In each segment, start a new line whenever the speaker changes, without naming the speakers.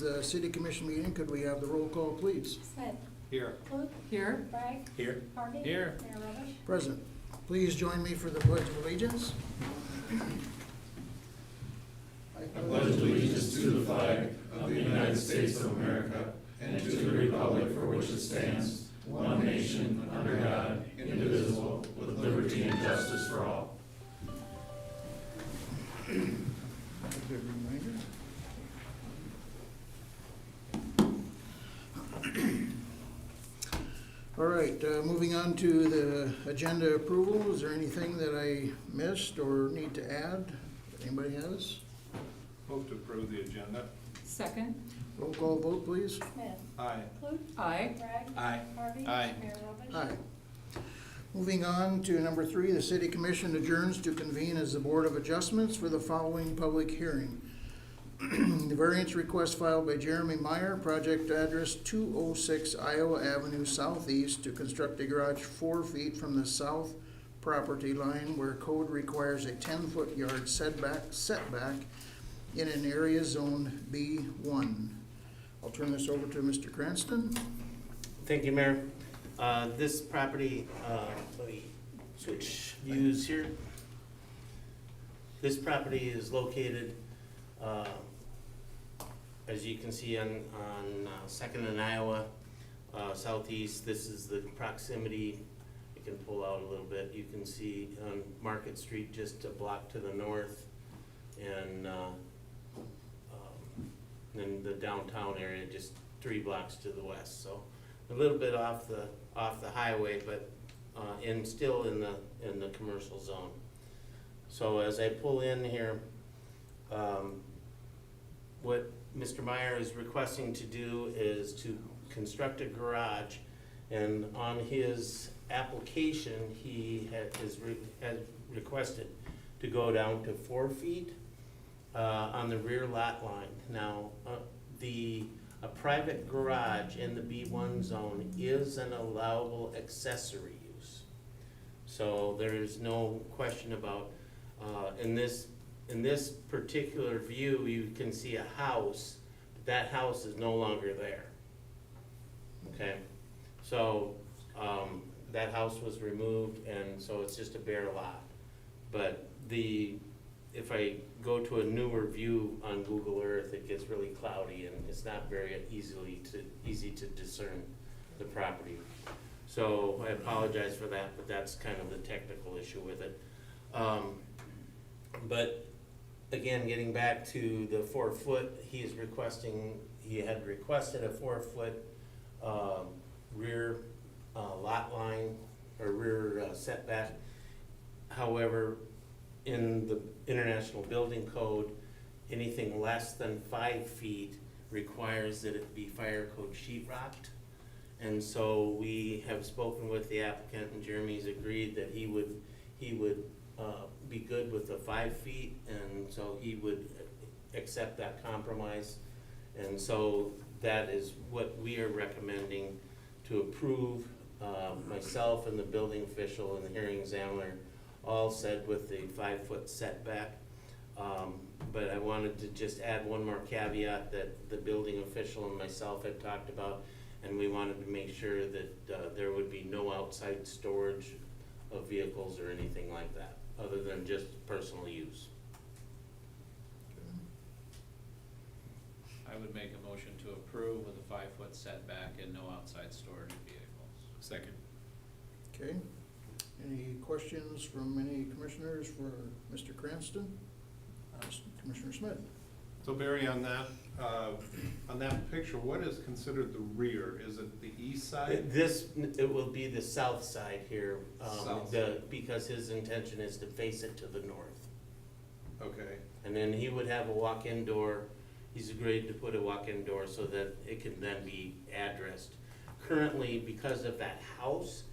the city commission meeting. Could we have the roll call, please?
Smith.
Here.
Clute.
Here.
Bragg.
Here.
Harvey.
Here.
Mayor Robish.
Present. Please join me for the Pledge of Allegiance.
I pledge allegiance to the flag of the United States of America and to the republic for which it stands, one nation, under God, indivisible, with liberty and justice for all.
A good reminder. All right, moving on to the agenda approval. Is there anything that I missed or need to add? Anybody has?
Vote to approve the agenda.
Second.
Roll call vote, please.
Smith.
Aye.
Clute.
Aye.
Bragg.
Aye.
Harvey.
Aye.
Mayor Robish.
Aye. Moving on to number 3, the city commission adjourns to convene as the Board of Adjustments for the following public hearing. The variance request filed by Jeremy Meyer, project address 206 Iowa Avenue Southeast, to construct a garage 4 feet from the south property line where code requires a 10-foot yard setback in an area zoned B1. I'll turn this over to Mr. Cranston.
Thank you, Mayor. This property, let me switch views here. This property is located, as you can see on 2nd and Iowa, southeast. This is the proximity. You can pull out a little bit. You can see on Market Street just a block to the north, and then the downtown area just 3 blocks to the west. So a little bit off the highway, but still in the commercial zone. So as I pull in here, what Mr. Meyer is requesting to do is to construct a garage, and on his application he has requested to go down to 4 feet on the rear lot line. Now a private garage in the B1 zone is an allowable accessory use. So there is no question about, in this particular view, you can see a house, but that house is no longer there. Okay, so that house was removed, and so it's just a bare lot. But if I go to a newer view on Google Earth, it gets really cloudy and it's not very easy to discern the property. So I apologize for that, but that's kind of the technical issue with it. But again, getting back to the 4 foot, he had requested a 4 foot rear lot line or rear setback. However, in the International Building Code, anything less than 5 feet requires that it be fire code sheetrocked. And so we have spoken with the applicant, and Jeremy's agreed that he would be good with the 5 feet, and so he would accept that compromise. And so that is what we are recommending to approve. Myself and the building official and the hearing examiner all said with the 5 foot setback. But I wanted to just add one more caveat that the building official and myself had talked about, and we wanted to make sure that there would be no outside storage of vehicles or anything like that, other than just personal use.
I would make a motion to approve with a 5 foot setback and no outside storage of vehicles.
Second.
Okay. Any questions from any commissioners for Mr. Cranston? Commissioner Smith?
So Barry, on that picture, what is considered the rear? Is it the east side?
It will be the south side here,
South.
because his intention is to face it to the north.
Okay.
And then he would have a walk-in door. He's agreed to put a walk-in door so that it can then be addressed. Currently, because of that house,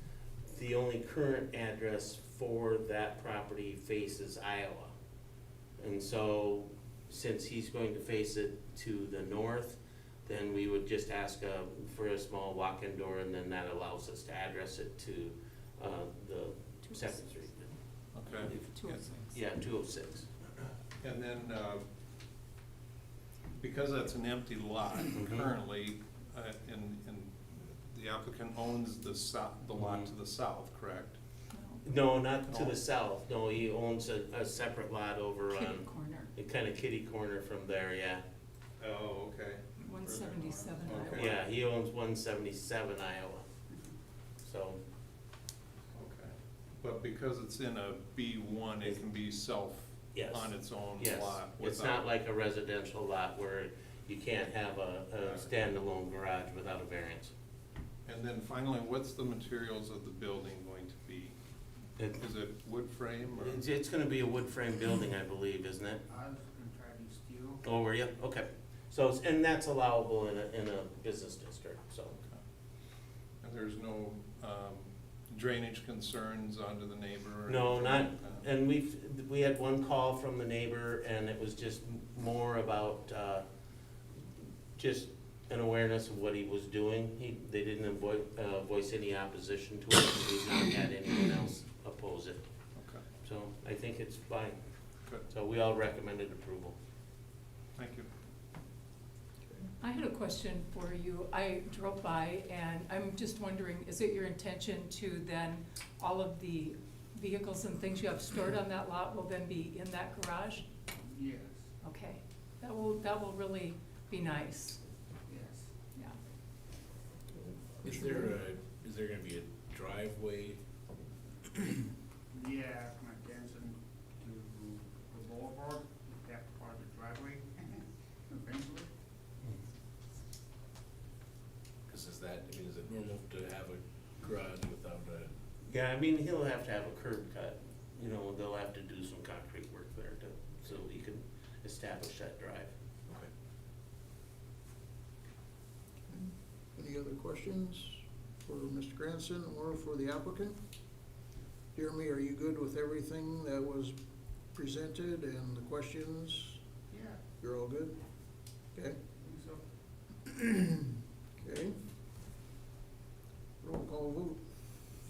the only current address for that property faces Iowa. And so, since he's going to face it to the north, then we would just ask for a small walk-in door, and then that allows us to address it to the 2nd Street.
Okay.
206.
Yeah, 206.
And then because that's an empty lot
Mhm.
currently, and the applicant owns the lot to the south, correct?
No, not to
No?
the south, no, he owns a separate lot over
Kitty
on,
corner,
the kinda kitty corner from there, yeah.
Oh, okay.
177
Okay.
Iowa.
Yeah, he owns 177 Iowa, so,
Okay. But because it's in a B1, it can be
yes.
on its own
Yes,
lot
it's
without.
not like a residential lot where you can't have a standalone garage without a variance.
And then finally, what's the materials of the building going to be?
It-
Is it wood frame or?
It's gonna be a wood frame building, I believe, isn't it?
I was gonna try to do steel.
Oh, were you? Okay. So, and that's allowable in a business district, so.
And there's no drainage concerns onto the neighbor? or
No,
anything
not,
like that?
and we had one call from the neighbor, and it was just more about, just an awareness of what he was doing. They didn't voice any opposition to it, and we've not had anyone else oppose it.
Okay,
So I think it's fine.
good,
So we all recommended approval.
thank you.
I had a question for you. I drove by and I'm just wondering, is it your intention to then, all of the vehicles and things you have stored on that lot will then be in that garage?
Yes,
Okay, that will really be nice,
yes.
yeah.
Is there gonna be a driveway?
Yeah, my Jensen to the boulevard, that part of the driveway, eventually.
Cause is it normal to have a garage without a,
Yeah, I mean, he'll have to have a curb cut, they'll have to do some concrete work there so he can establish that drive.
okay.
Any other questions for Mr. Granson or for the applicant? Jeremy, are you good with everything that was presented and the questions?
Yeah,
You're all good? Okay,
I think so.
okay. Roll call vote.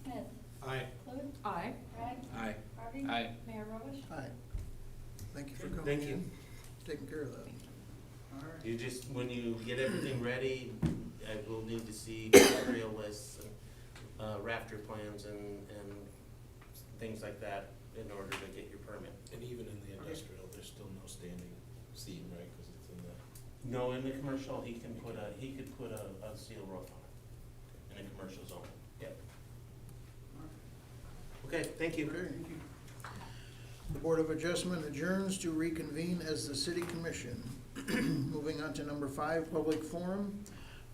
Smith,
Aye.
Clute,
Aye.
Bragg,
Aye.
Harvey.
Aye.
Mayor Robish.
Aye. Thank you for coming
Thank you.
in, taking care of that.
All right.
You just, when you get everything ready, I will need to see material lists and rafter plans and things like that in order to get your permit.
And even in the industrial, there's still no standing seam, right, cause it's in the,
No, in the commercial, he could put a steel roof on it, in a commercial zone, yep. Okay, thank you.
Okay. The Board of Adjustment adjourns to reconvene as the City Commission. Moving on to number 5, public forum.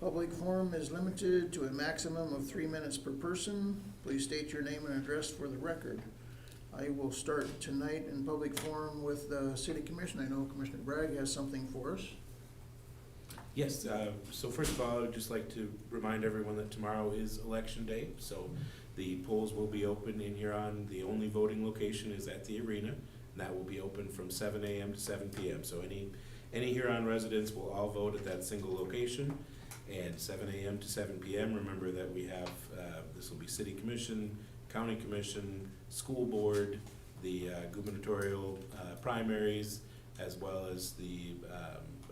Public forum is limited to a maximum of 3 minutes per person. Please state your name and address for the record. I will start tonight in public forum with the City Commission. I know Commissioner Bragg has something for us.
yes, so first of all, I'd just like to remind everyone that tomorrow is election day, so the polls will be open in Huron. The only voting location is at the arena, and that will be open from 7 a.m. to 7 p.m. So any Huron residents will all vote at that single location, and 7 a.m. to 7 p.m. Remember that we have, this will be City Commission, County Commission, School Board, the gubernatorial primaries, as well as the,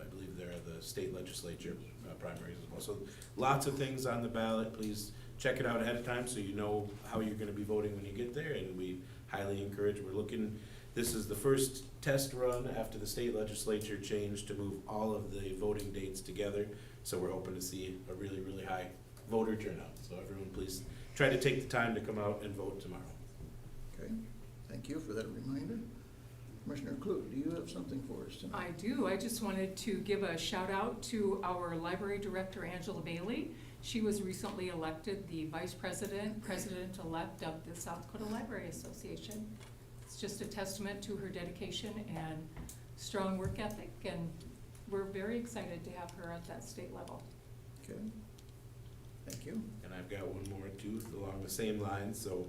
I believe there are the state legislature primaries as well. So lots of things on the ballot. Please check it out ahead of time so you know how you're gonna be voting when you get there, and we highly encourage, this is the first test run after the state legislature changed to move all of the voting dates together. So we're hoping to see a really, really high voter turnout. So everyone, please try to take the time to come out and vote tomorrow.
Okay, thank you for that reminder. Commissioner Clute, do you have something for us tonight?
I do. I just wanted to give a shout out to our library director, Angela Bailey. She was recently elected the vice president, president-elect of the South Dakota Library Association. It's just a testament to her dedication and strong work ethic, and we're very excited to have her at that state level.
Okay, thank you.
And I've got one more too, along the same lines. So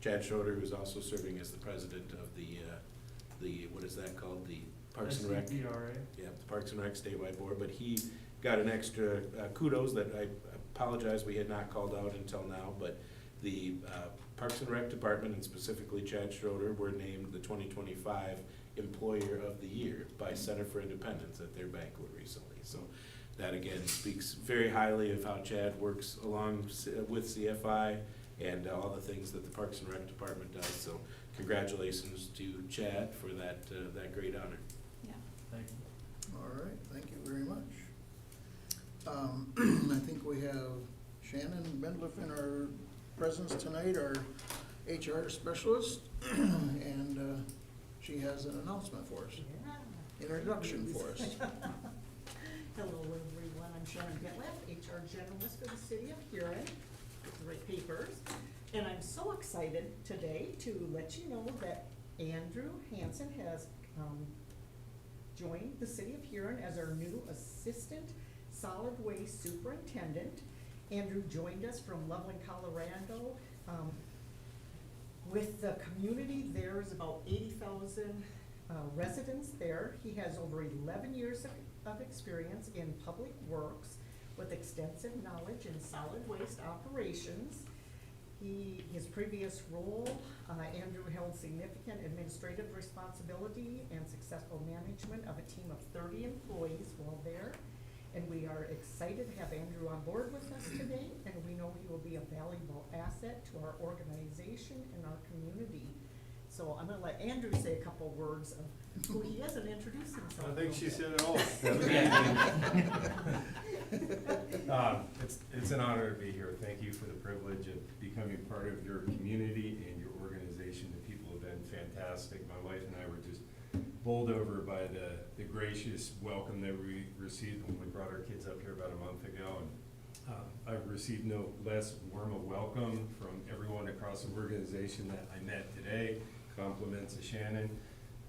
Chad Schroeder, who's also serving as the president of the what is that called? The Parks and Rec.
SCPRA.
Yeah, the Parks and Rec statewide board, but he got an extra kudos that I apologize we had not called out until now, but the Parks and Rec Department, and specifically Chad Schroeder, were named the 2025 Employer of the Year by Center for Independence at their banquet recently. So that again speaks very highly of how Chad works along with CFI and all the things that the Parks and Rec Department does. So congratulations to Chad for that great honor.
Yeah.
Thank you.
All right, thank you very much. I think we have Shannon Bendliff in our presence tonight, our HR specialist, and she has an announcement for us, introduction for us.
Hello, everyone. I'm Shannon Bendliff, HR Generalist for the City of Huron, with the right papers. And I'm so excited today to let you know that Andrew Hansen has joined the City of Huron as our new Assistant Solid Waste Superintendent. Andrew joined us from Loveland, Colorado. With the community, there's about 80,000 residents there. He has over 11 years of experience in public works with extensive knowledge in solid waste operations. His previous role, Andrew held significant administrative responsibility and successful management of a team of 30 employees while there. And we are excited to have Andrew on board with us today, and we know he will be a valuable asset to our organization and our community. So I'm gonna let Andrew say a couple words of who he is and introduce himself.
I think she said it all. It's an honor to be here. Thank you for the privilege of becoming part of your community and your organization. The people have been fantastic. My wife and I were just bowled over by the gracious welcome that we received when we brought our kids up here about a month ago. And I've received no less warm a welcome from everyone across the organization that I met today. Compliments to Shannon.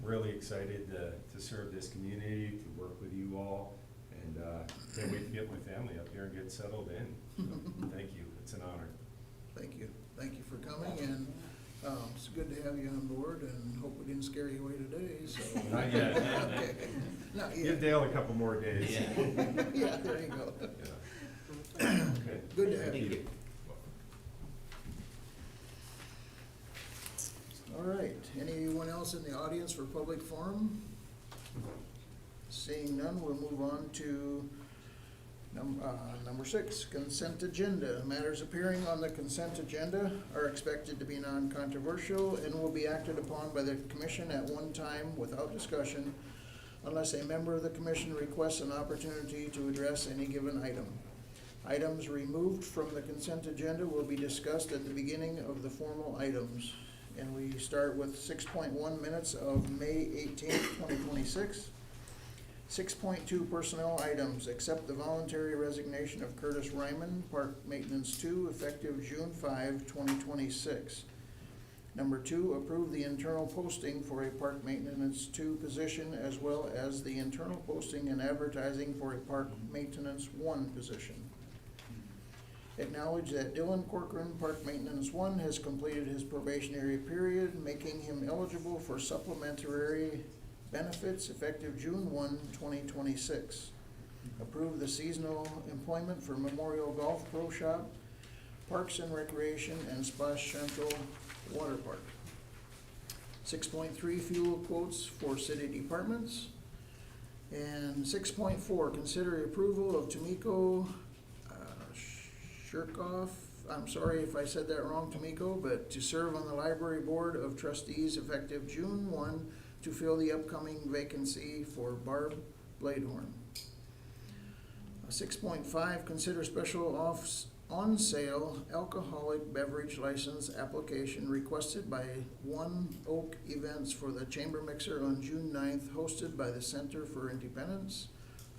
Really excited to serve this community, to work with you all, and can't wait to get my family up here and get settled in. So, thank you. It's an honor.
Thank you. Thank you for coming, and it's good to have you on board, and hope we didn't scare you away today, so.
Not yet.
Okay. Not
Give
yet.
Dale a couple more days.
Yeah, there you go.
Yeah. Okay.
Good to have
Thank
you. All right, anyone else in the audience for public forum? Seeing none, we'll move on to number 6, consent agenda. Matters appearing on the consent agenda are expected to be non-controversial and will be acted upon by the commission at one time without discussion unless a member of the commission requests an opportunity to address any given item. Items removed from the consent agenda will be discussed at the beginning of the formal items. And we start with 6.1 minutes of May 18th, 2026. 6.2 personnel items, accept the voluntary resignation of Curtis Ryman, Park Maintenance 2, effective June 5, 2026. Number 2, approve the internal posting for a Park Maintenance 2 position as well as the internal posting and advertising for a Park Maintenance 1 position. Acknowledge that Dylan Corcoran, Park Maintenance 1, has completed his probationary period, making him eligible for supplementary benefits effective June 1, 2026. Approve the seasonal employment for Memorial Golf Pro Shop, Parks and Recreation, and Splash Central Water Park. 6.3, fuel quotes for city departments. And 6.4, consider approval of Tomiko Shirkoff, I'm sorry if I said that wrong, Tomiko, but to serve on the Library Board of Trustees effective June 1 to fill the upcoming vacancy for Barb Bladehorn. 6.5, consider special on sale alcoholic beverage license application requested by One Oak Events for the Chamber Mixer on June 9th, hosted by the Center for Independence,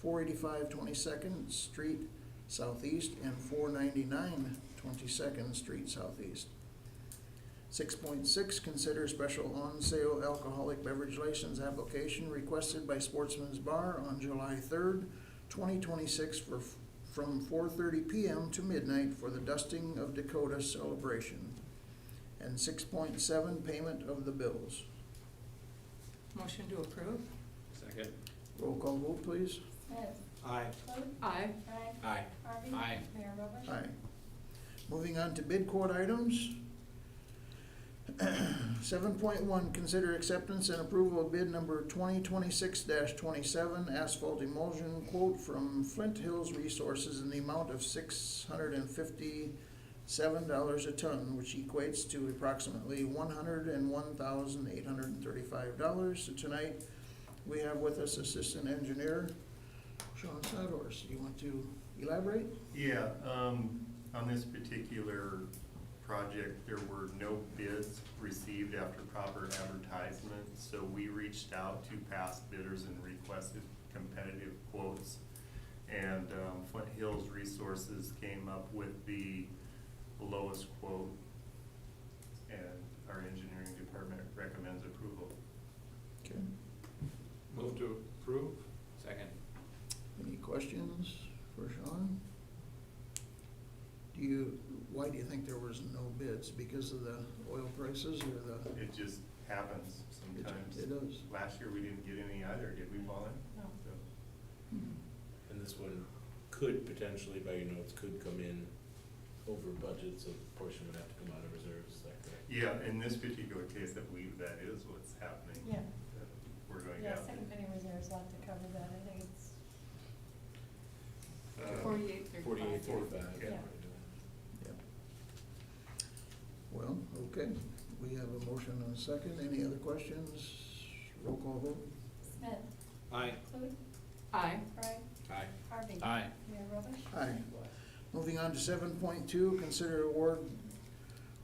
485 22nd Street Southeast and 499 22nd Street Southeast. 6.6, consider special on-sale alcoholic beverage license application requested by Sportsman's Bar on July 3rd, 2026 from 4:30 p.m. to midnight for the Dusting of Dakota celebration. And 6.7, payment of the bills.
Motion to approve?
Second.
Roll call vote, please.
Smith.
Aye.
Vote.
Aye.
Aye.
Aye.
Harvey.
Aye.
Mayor Roberts.
Aye. Moving on to bid quote items. 7.1, consider acceptance and approval of bid number 2026-27 asphalt emulsion quote from Flint Hills Resources in the amount of $657 a ton, which equates to approximately $101,835. So tonight, we have with us Assistant Engineer Sean Sadors. You want to elaborate?
Yeah, on this particular project, there were no bids received after proper advertisement, so we reached out to past bidders and requested competitive quotes. And Flint Hills Resources came up with the lowest quote, and our engineering department recommends approval.
Okay.
Move to approve?
Second.
Any questions for Sean? Why do you think there was no bids? Because of the oil prices or the?
It just happens sometimes.
It does.
Last year, we didn't get any either, did we, Paulin?
No.
So,
And this one could potentially, by your notes, could come in over budget, so a portion would have to come out of reserves, is that correct?
yeah, in this particular case, I believe that is what's happening.
Yeah,
That we're going
yeah,
out.
second penny reserves will have to cover that, I think it's,
4835.
4835.
Yeah.
Yep. Well, okay, we have a motion and a second. Any other questions? Roll call vote.
Smith,
Aye.
Clute,
Aye.
Bragg,
Aye.
Harvey.
Aye.
Mayor Robish.
Aye. Moving on to 7.2, consider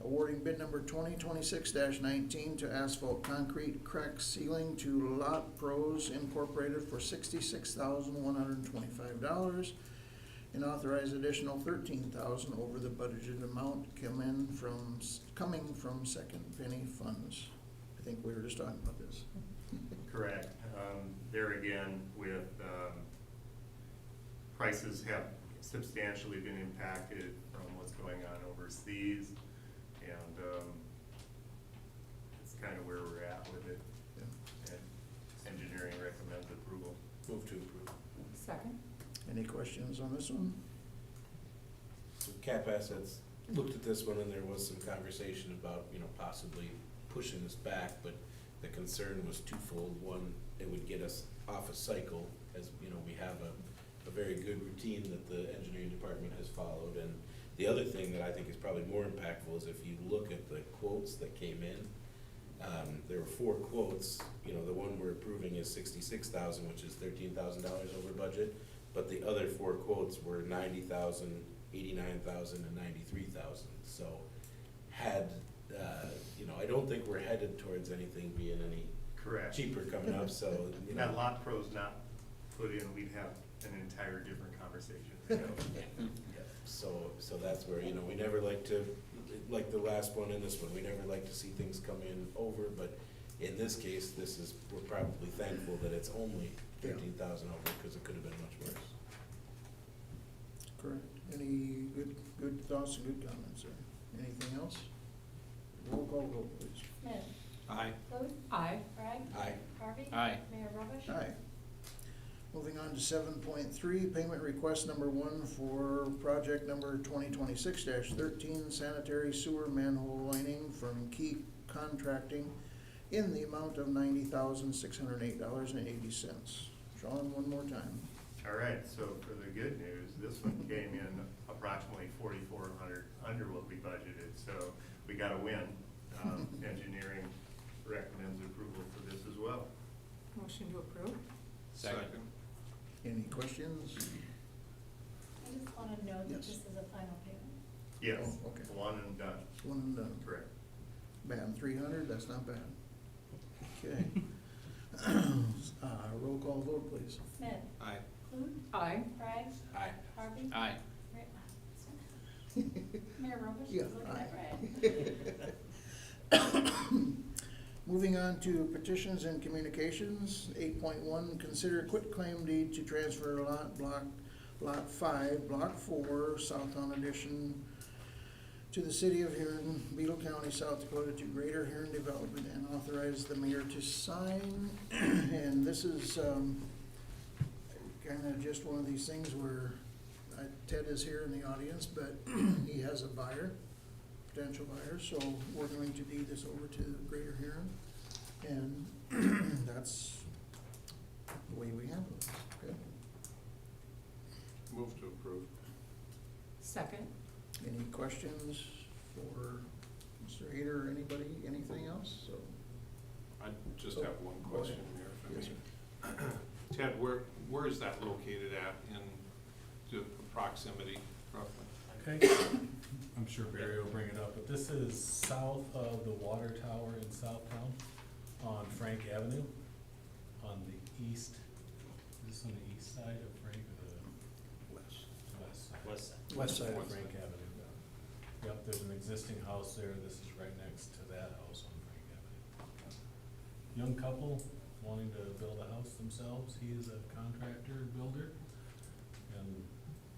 awarding bid number 2026-19 to Asphalt Concrete Crack Sealing to Lot Pros Incorporated for $66,125 and authorize additional $13,000 over the budgeted amount coming from second penny funds. I think we were just talking about this.
Correct. There again, with, prices have substantially been impacted from what's going on overseas, and, it's kind of where we're at with it.
Yeah.
And engineering recommends approval.
Move to approve.
Second.
Any questions on this one?
So Cap Assets looked at this one, and there was some conversation about, possibly pushing this back, but the concern was twofold. One, it would get us off a cycle, as, we have a very good routine that the engineering department has followed. And the other thing that I think is probably more impactful is if you look at the quotes that came in, there were 4 quotes. The one we're approving is $66,000, which is $13,000 over budget, but the other 4 quotes were $90,000, $89,000, and $93,000. So I don't think we're headed towards anything being any
Correct.
cheaper coming up, so,
That lot pros not put in, we'd have an entire different conversation.
So that's where, we never like to, like the last one and this one, we never like to see things come in over, but in this case, we're probably thankful that it's only 13,000 over, because it could have been much worse.
Correct. Any good thoughts and good comments there? Anything else? Roll call vote, please.
Smith,
Aye.
Clute,
Aye.
Bragg,
Aye.
Harvey.
Aye.
Mayor Robish.
Aye. Moving on to 7.3, payment request number 1 for project number 2026-13 sanitary sewer manhole lining from Key Contracting in the amount of $90,608.80. Sean, one more time.
All right, so for the good news, this one came in approximately 4,400 under what we budgeted, so we got a win. Engineering recommends approval for this as well.
Motion to approve.
Second.
Any questions?
I just want to note that
Yes.
this is a final payment.
Yes,
Oh, okay.
one and done,
One and done.
correct.
Bad, 300, that's not bad. Okay. Roll call vote, please.
Smith,
Aye.
Clute,
Aye.
Bragg,
Aye.
Harvey.
Aye.
Mayor Robish
Yeah,
is looking at Bragg.
Moving on to petitions and communications, 8.1, consider quitclaim deed to transfer lot 5, block 4, Southtown Addition to the city of Huron, Beetle County, South Dakota, to Greater Huron Development, and authorize the mayor to sign. And this is kind of just one of these things where Ted is here in the audience, but he has a buyer. potential buyers, so we're going to deed this over to Greater Huron. And that's the way we handle it. Good.
Move to approve.
Second.
Any questions for Mr. Hayter or anybody, anything else? So,
I just
Oh,
have one
go
question,
ahead.
Mayor, if
Yes,
I may. Ted, where is that located at in the proximity roughly?
Okay, I'm sure Barry will bring it up, but this is south of the water tower in Southtown on Frank Avenue, on the east, is this on the east side of Frank or the
Wes.
west side?
West side.
West side of
West
Frank
side.
Avenue. Yep, there's an existing house there, this is right next to that house on Frank Avenue. Young couple wanting to build a house themselves, he is a contractor, builder, and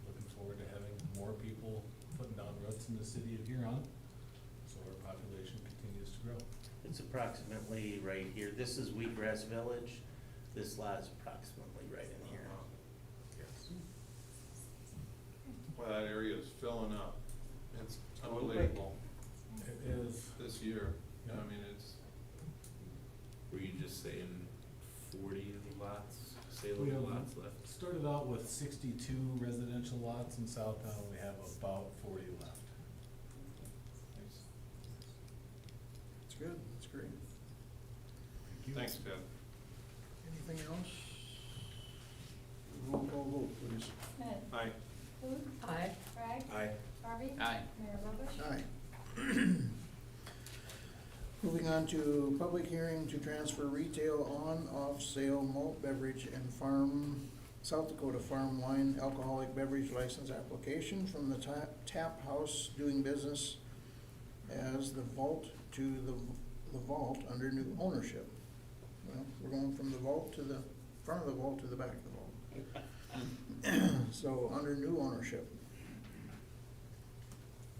looking forward to having more people putting down roots in the city of Huron, so our population continues to grow.
It's approximately right here. This is Wheatgrass Village. This lot is approximately right in here.
Yes.
Well, that area is filling up. It's
Totally.
unbelievable
It is,
this year.
Yeah.
I mean, it's,
Were you just saying 40 lots,
we
saleable
have
lots left?
started out with 62 residential lots in Southtown, we have about 40 left.
That's good, that's great.
Thank you.
thanks, Ted.
Anything else? Roll call vote, please.
Smith.
Aye.
Booth.
Aye.
Bragg.
Aye.
Harvey.
Aye.
Mayor Robish.
Aye. Moving on to public hearing to transfer retail on-off sale malt beverage and South Dakota farm wine alcoholic beverage license application from the Tap House doing business as the Vault to the Vault under new ownership. Well, we're going from the vault to the front of the vault to the back of the vault. So, under new ownership.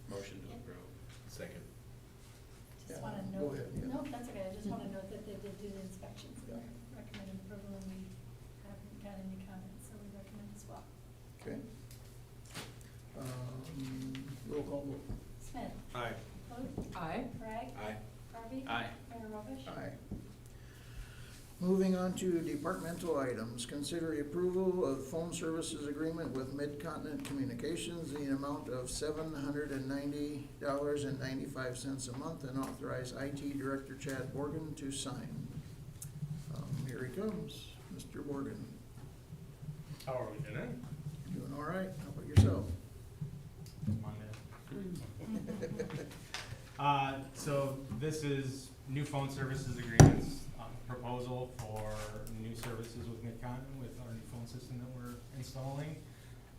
Motion to approve. Second.
Just
Yeah,
wanna
go
note,
ahead, yeah.
nope, that's okay, I just wanna note that they did do the inspections and
Yeah.
they're recommending approval and we haven't got any comments, so we recommend as well.
Okay. Roll call vote.
Smith.
Aye.
Booth.
Aye.
Bragg.
Aye.
Harvey.
Aye.
Mayor Robish.
Aye. Moving on to departmental items, consider approval of phone services agreement with Mid-Continent Communications in the amount of $790.95 a month and authorize IT Director Chad Morgan to sign. Here he comes, Mr. Morgan.
How are we doing?
Doing all right, how about yourself?
So this is new phone services agreements, proposal for new services with Mid-Continent with our new phone system that we're installing.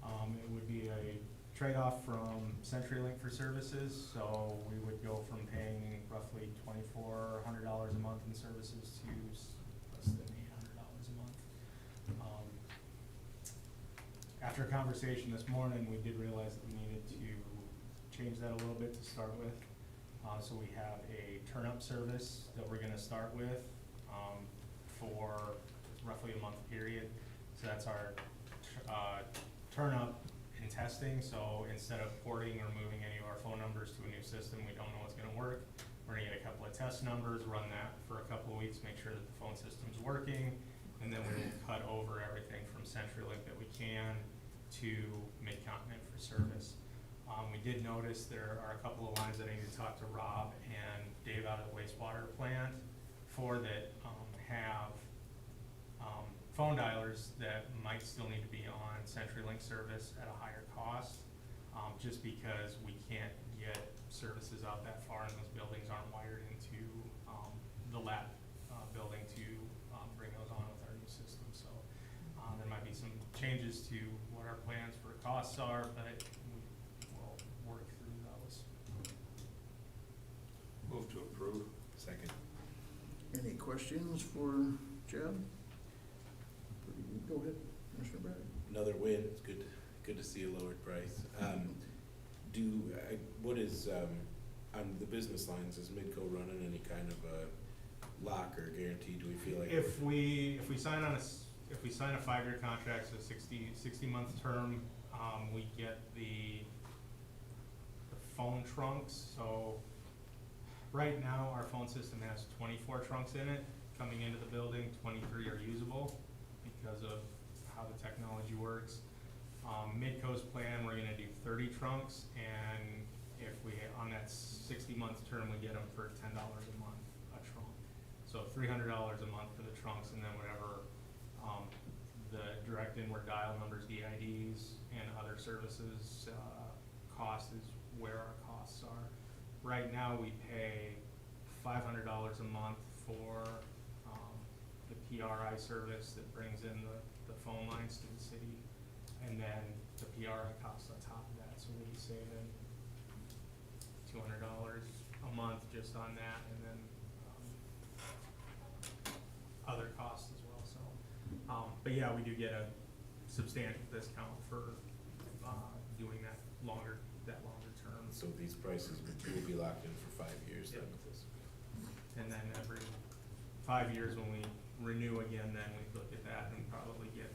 It would be a trade-off from CenturyLink for services, so we would go from paying roughly $2,400 a month in services to less than $800 a month. After a conversation this morning, we did realize that we needed to change that a little bit to start with. So we have a turn-up service that we're gonna start with, for roughly a month period. So that's our, turn-up and testing, so instead of porting or moving any of our phone numbers to a new system, we don't know what's gonna work. We're gonna get a couple of test numbers, run that for a couple of weeks, make sure that the phone system's working, and then we will cut over everything from CenturyLink that we can to Mid-Continent for service. We did notice there are a couple of lines that I need to talk to Rob and Dave out of the wastewater plant for that have phone dialers that might still need to be on CenturyLink service at a higher cost, just because we can't get services out that far and those buildings aren't wired into the lab building to bring those on with our new system. So there might be some changes to what our plans for costs are, but we'll work through those.
Move to approve.
Second.
Any questions for Chad? Go ahead, Commissioner Bragg.
Another win. It's good to see a lowered price. What is, on the business lines, is Midco running any kind of a lock or guarantee? Do we feel like?
If we sign a 5-year contract, so 60 month term, we get the phone trunks, so right now, our phone system has 24 trunks in it. Coming into the building, 23 are usable because of how the technology works. Mid-coast plan, we're gonna do 30 trunks, and if we, on that 60-month term, we get them for $10 a month a trunk. So $300 a month for the trunks, and then whatever the direct inward dial numbers, DIDs, and other services cost is where our costs are. Right now, we pay $500 a month for the PRI service that brings in the phone lines to the city, and then the PRI costs on top of that, so we'll be saving $200 a month just on that, and then other costs as well, so. But yeah, we do get a substantial discount for doing that longer term.
So these prices will be locked in for 5 years then
Yep.
with this.
And then every 5 years when we renew again, then we look at that and probably get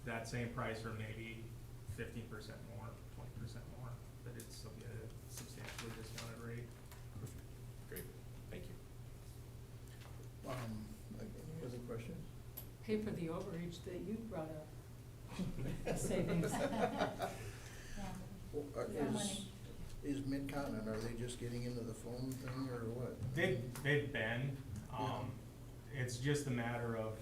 that same price or maybe 15% more, 20% more, but it's still get a substantially discounted rate.
Great, thank you.
Any other questions?
Pay for the overage that you brought up. Savings.
Well,
Yeah, money.
Is Mid-Continent, are they just getting into the phone thing or what?
They've been, it's just a matter of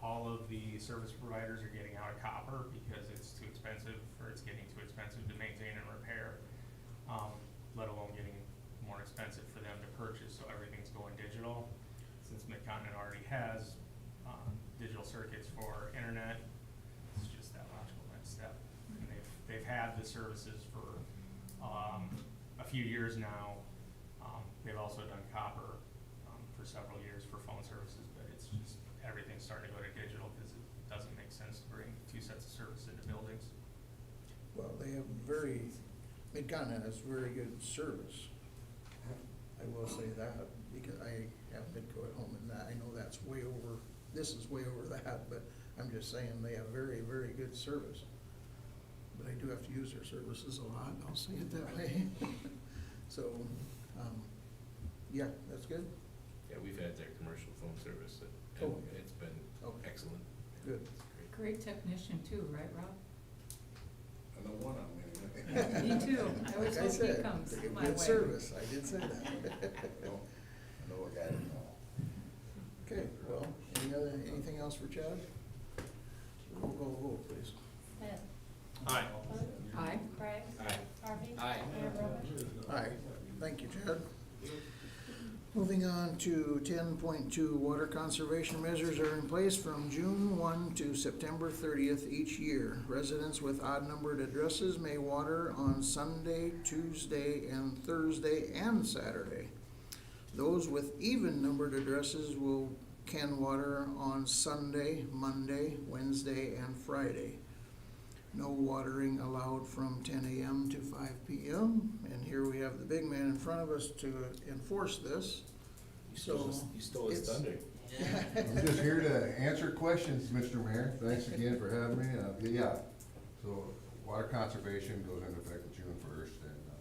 all of the service providers are getting out of copper because it's too expensive, or it's getting too expensive to maintain and repair, let alone getting more expensive for them to purchase, so everything's going digital. Since Mid-Continent already has, digital circuits for internet, it's just that logical next step. And they've had the services for, a few years now. They've also done copper, for several years for phone services, but it's just, everything's starting to go to digital because it doesn't make sense to bring two sets of service into buildings.
Well, they have Mid-Continent has very good service. I will say that, because I have Midco at home, and I know that's way over, this is way over that, but I'm just saying they have very, very good service. But I do have to use their services a lot, I'll say it that way. So, yeah, that's good,
Yeah, we've had their commercial phone service,
Oh.
and it's been
Okay.
excellent.
good.
It's great.
Great technician too, right, Rob?
I know one on
Me too. I always
Like I
hope he
said,
comes
they get
my
good
way.
service, I did say that.
I know a guy that know.
Okay, well, anything else for Chad? Roll call vote, please.
Smith.
Aye.
Booth.
Aye.
Craig.
Aye.
Harvey.
Aye.
Mayor Roberts.
Aye, thank you, Chad. Moving on to 10.2, water conservation measures are in place from June 1 to September 30th each year. Residents with odd-numbered addresses may water on Sunday, Tuesday, and Thursday, and Saturday. Those with even-numbered addresses can water on Sunday, Monday, Wednesday, and Friday. No watering allowed from 10 a.m. to 5 p.m. And here we have the big man in front of us to enforce this.
You stole his
it's-
thunder.
I'm just here to answer questions, Mr. Mayor. Thanks again for having me. Yeah, so water conservation goes into effect June 1st, and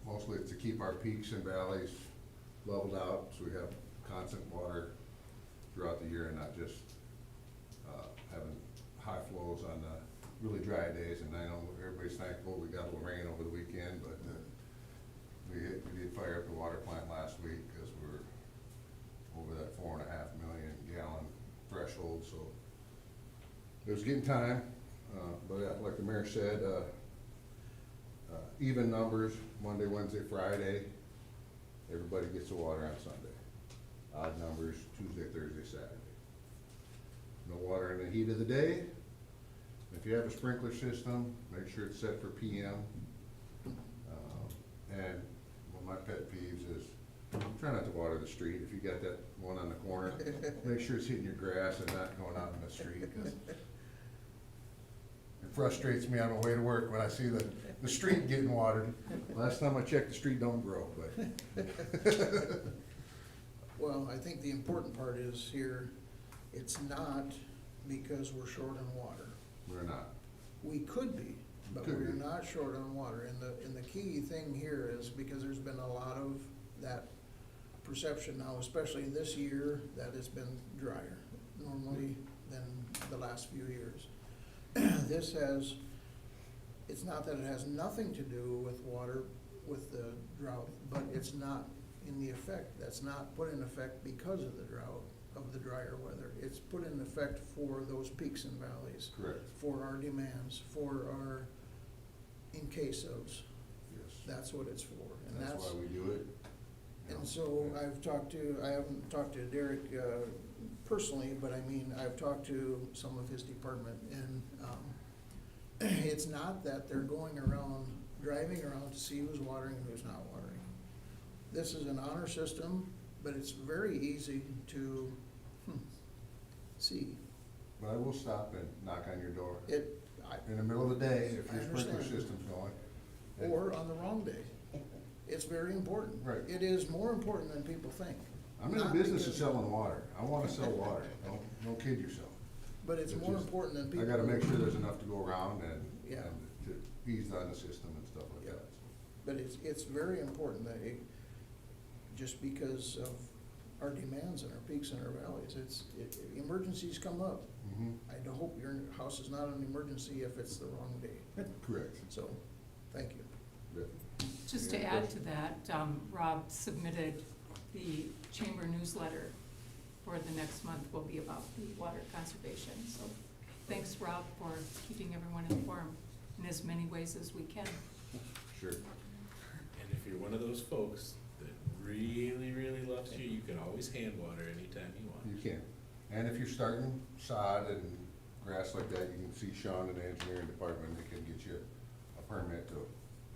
mostly it's to keep our peaks and valleys leveled out, so we have constant water throughout the year and not just having high flows on the really dry days. And I know everybody's thankful we got a little rain over the weekend, but we did fire up the water plant last week because we were over that 4.5 million gallon threshold, so it was getting time. But yeah, like the mayor said, even numbers, Monday, Wednesday, Friday, everybody gets the water on Sunday. Odd numbers, Tuesday, Thursday, Saturday. No water in the heat of the day. If you have a sprinkler system, make sure it's set for PM. And one of my pet peeves is, try not to water the street. If you got that one on the corner, make sure it's hitting your grass and not going out in the street, 'cause it frustrates me on my way to work when I see the street getting watered. Last time I checked, the street don't grow, but.
Well, I think the important part is here, it's not because we're short on water.
We're not.
We could be, but
Could
we're
be.
not short on water. And the key thing here is because there's been a lot of that perception now, especially this year, that it's been drier normally than the last few years. This has, it's not that it has nothing to do with water, with the drought, but it's not in the effect, that's not put in effect because of the drought, of the drier weather. It's put in effect for those peaks and valleys,
Correct,
for our demands, for our in case ofs.
yes.
That's what it's for. And
That's why we do it. you know.
And so
Yeah.
I haven't talked to Derek personally, but I mean, I've talked to some of his department, and it's not that they're going around, driving around to see who's watering and who's not watering. This is an honor system, but it's very easy to see.
But I will stop and knock on your door
I-
in the middle of the day if
I
your sprinkler
understand.
system's going. And-
Or on the wrong day. It's very important.
Right.
It is more important than people think.
I'm in the
Not
business of
because-
selling water. I wanna sell water. Don't kid yourself.
But it's
It's
more
just-
important than people.
I gotta make sure there's enough to go around and
Yeah.
to ease on the system and stuff like
Yeah.
that.
But it's very important that just because of our demands and our peaks and our valleys, emergencies come up.
Mhm.
I hope your house is not an emergency if it's the wrong day.
Correct.
So, thank you.
Yeah.
Just to add to that, Rob submitted the chamber newsletter for the next month will be about the water conservation. So thanks, Rob, for keeping everyone informed in as many ways as we can.
Sure.
And if you're one of those folks that really, really loves you can always hand water anytime you want.
You can. And if you're starting sod and grass like that, you can see Sean in the engineering department, they can get you a permit to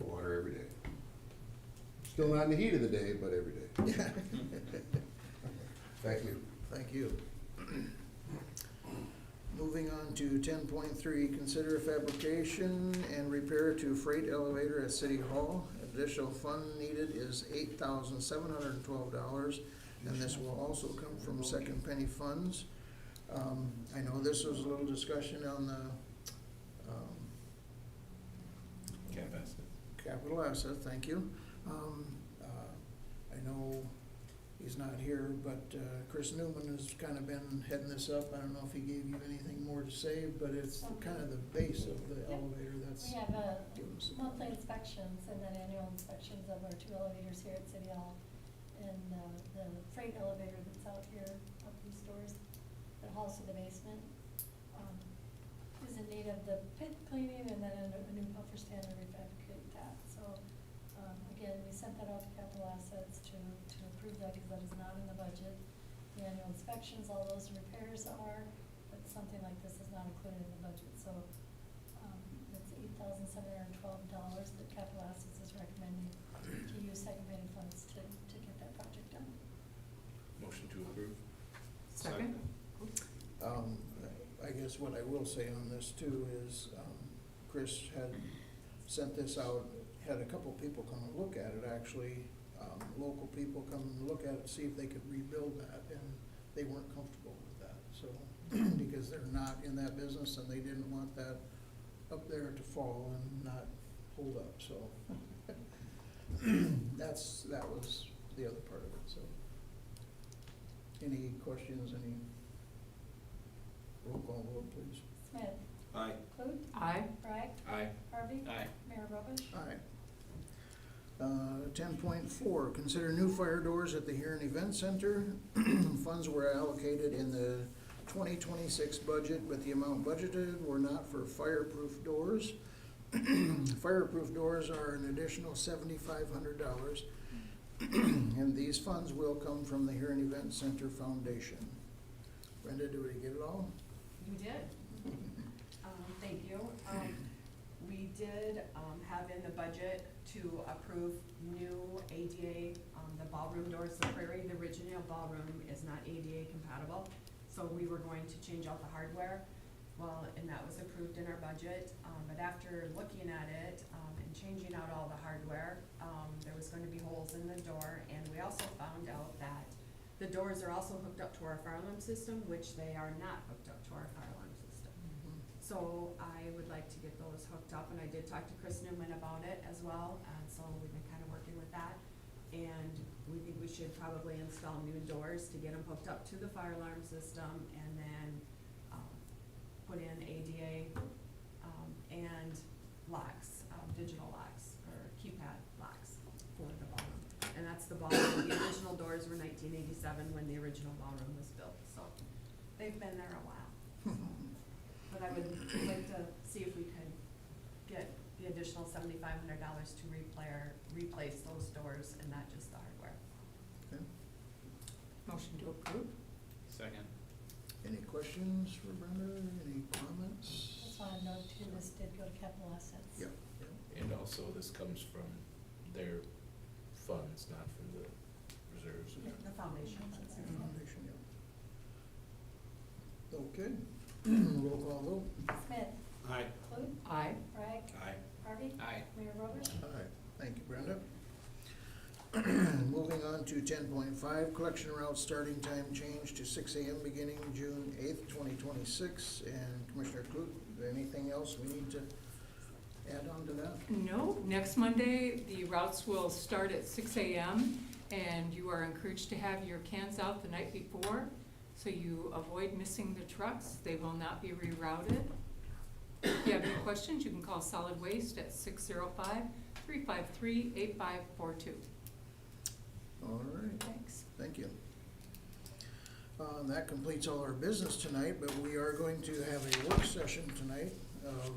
water every day. Still not in the heat of the day, but every day. Thank you.
Thank you. Moving on to 10.3, consider fabrication and repair to freight elevator at City Hall. Additional fund needed is $8,712, and this will also come from second penny funds. I know this was a little discussion on the capital asset, thank you. I know he's not here, but Chris Newman has kind of been heading this up. I don't know if he gave you anything more to say, but it's kind of the base of the elevator that's.
We have
given us-
monthly inspections and then annual inspections of our two elevators here at City Hall. And the freight elevator that's out here, up these doors, that hauls to the basement, is in need of the pit cleaning and then a new buffer stand to refabricate that. So, again, we sent that out to capital assets to approve that because that is not in the budget. The annual inspections, all those repairs are, but something like this is not included in the budget. So, it's $8,712 that capital assets is recommending to use second penny funds to get that project done.
Motion to approve.
Second?
I guess what I will say on this too is, Chris had sent this out, had a couple people come and look at it actually, local people come and look at it, see if they could rebuild that, and they weren't comfortable with that, so, because they're not in that business and they didn't want that up there to fall and not hold up, so. That was the other part of it, so. Any questions, any? Roll call vote, please.
Smith,
Aye.
Clute,
Aye.
Bragg,
Aye.
Harvey.
Aye.
Mayor Robish.
Aye. 10.4, consider new fire doors at the Huron Event Center. Funds were allocated in the 2026 budget, but the amount budgeted were not for fireproof doors. Fireproof doors are an additional $7,500. And these funds will come from the Huron Event Center Foundation. Brenda, do we get it all?
You did. Thank you. We did have in the budget to approve new ADA, the ballroom doors. The Prairie, the original ballroom is not ADA compatible, so we were going to change out the hardware. Well, and that was approved in our budget, but after looking at it and changing out all the hardware, there was going to be holes in the door, and we also found out that the doors are also hooked up to our fire alarm system, which they are not hooked up to our fire alarm system. So I would like to get those hooked up, and I did talk to Chris Newman about it as well, and so we've been kind of working with that. And we think we should probably install new doors to get them hooked up to the fire alarm system, and then, put in ADA, and locks, digital locks, or keypad locks for the ballroom. And that's the ballroom, the original doors were 1987 when the original ballroom was built, so they've been there a while. But I would like to see if we could get the additional $7,500 to replace those doors and not just the hardware.
Okay.
Motion to approve?
Second.
Any questions for Brenda? Any comments?
Just want to note too, this did go to capital assets.
Yep.
And also, this comes from their funds, not from the reserves.
The foundation.
Foundation, yeah. Okay. Roll call vote.
Smith.
Aye.
Clute.
Aye.
Bragg.
Aye.
Harvey.
Aye.
Mayor Roberts.
Aye. Thank you, Brenda. Moving on to 10.5, collection route starting time change to 6 AM beginning June 8th, 2026. And Commissioner Clute, anything else we need to add on to that?
No, next Monday, the routes will start at 6 AM, and you are encouraged to have your cans out the night before, so you avoid missing the trucks. They will not be rerouted. If you have any questions, you can call Solid Waste at 605-353-8542.
All right,
Thanks.
thank you. That completes all our business tonight, but we are going to have a work session tonight of